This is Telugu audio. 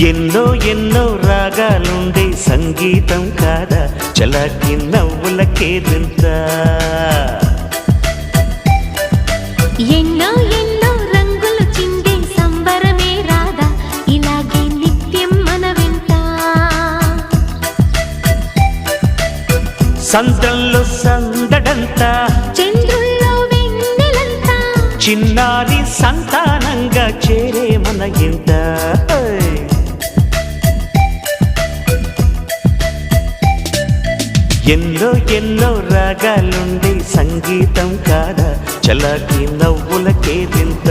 ఎన్నో ఎన్నో రాగాలుండే సంగీతం కాదా చలాకి నవ్వులకేదింత ఎన్నో ఎన్నో రంగులు చిందే సంబరమే రాదా ఇలాగే నిత్యం మన వెంట సంద్రంలో సందడంతా చంద్రుల్లో వెన్నెలంతా చిన్నారి సంతానంగా చేరే మన ఇంట ఎన్నో ఎన్నో రాగాలుండే సంగీతం కాదా చలాకి నవ్వులకేదింత